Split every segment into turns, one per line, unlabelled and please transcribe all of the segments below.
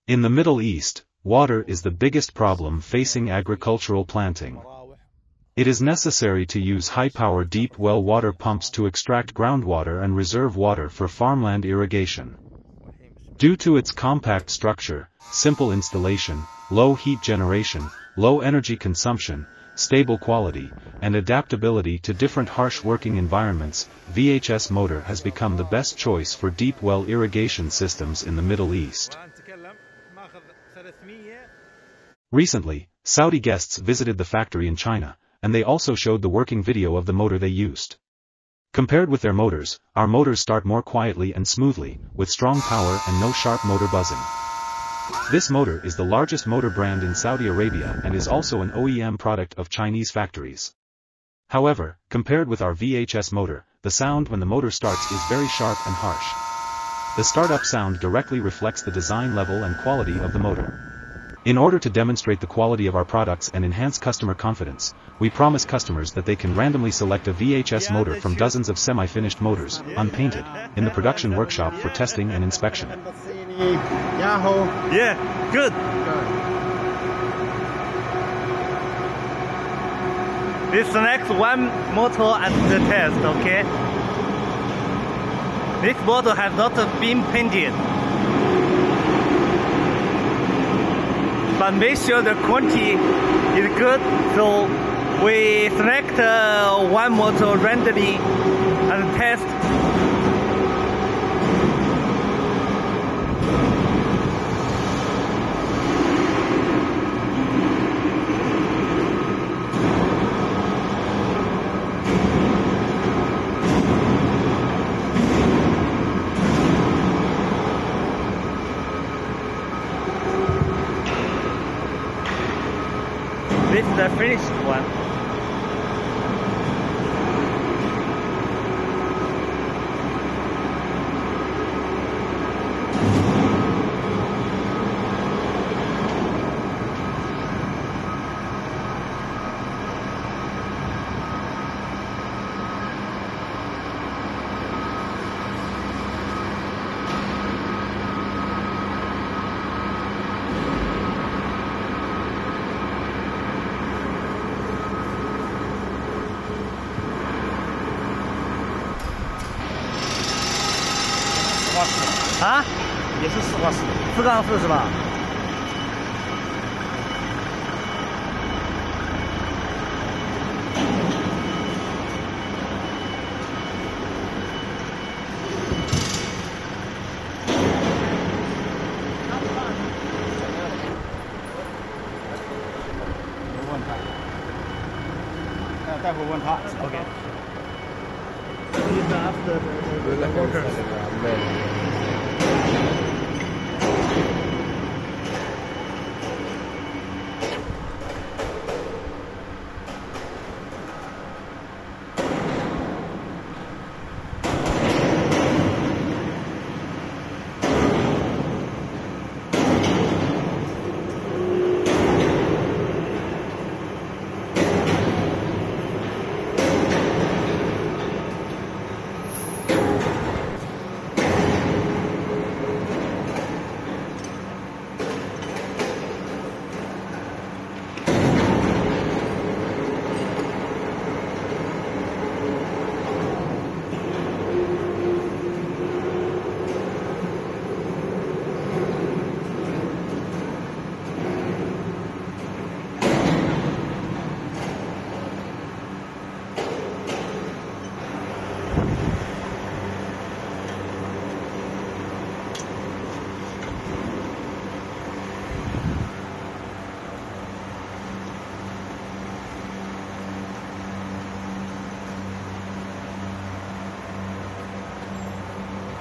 In the Middle East, water is the biggest problem facing agricultural planting. It is necessary to use high-power deep well water pumps to extract groundwater and reserve water for farmland irrigation. Due to its compact structure, simple installation, low heat generation, low energy consumption, stable quality, and adaptability to different harsh working environments, VHS motor has become the best choice for deep well irrigation systems in the Middle East. Recently, Saudi guests visited the factory in China, and they also showed the working video of the motor they used. Compared with their motors, our motors start more quietly and smoothly, with strong power and no sharp motor buzzing. This motor is the largest motor brand in Saudi Arabia and is also an OEM product of Chinese factories. However, compared with our VHS motor, the sound when the motor starts is very sharp and harsh. The startup sound directly reflects the design level and quality of the motor. In order to demonstrate the quality of our products and enhance customer confidence, we promise customers that they can randomly select a VHS motor from dozens of semi-finished motors, unpainted, in the production workshop for testing and inspection.
Yeah, good. This next one motor at the test, okay? This motor has not been painted. But make sure the quality is good, so we select one motor randomly and test. This is the finished one.啊，也是4缸4，4缸4是吧？我问他，待会问他。OK。After the workers.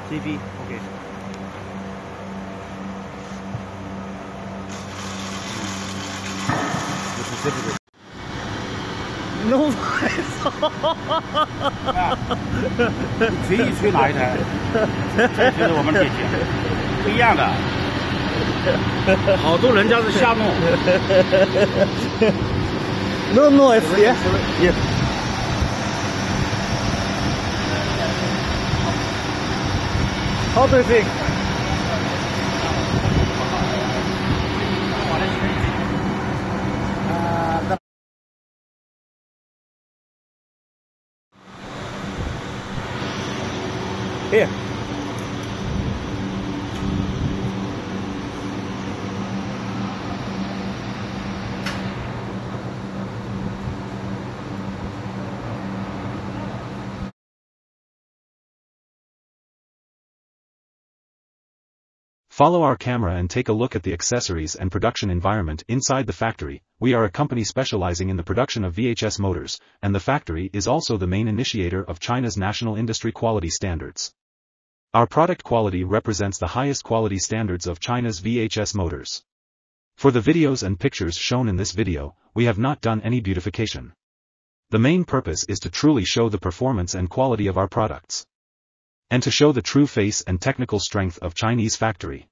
GB, okay. The certificate. No voice.
随意吹哪一台，这就是我们这些不一样的。好多人家是瞎弄。
No noise, yeah? Yeah. How do you think? Here.
Follow our camera and take a look at the accessories and production environment inside the factory. We are a company specializing in the production of VHS motors, and the factory is also the main initiator of China's national industry quality standards. Our product quality represents the highest quality standards of China's VHS motors. For the videos and pictures shown in this video, we have not done any beautification. The main purpose is to truly show the performance and quality of our products, and to show the true face and technical strength of Chinese factory.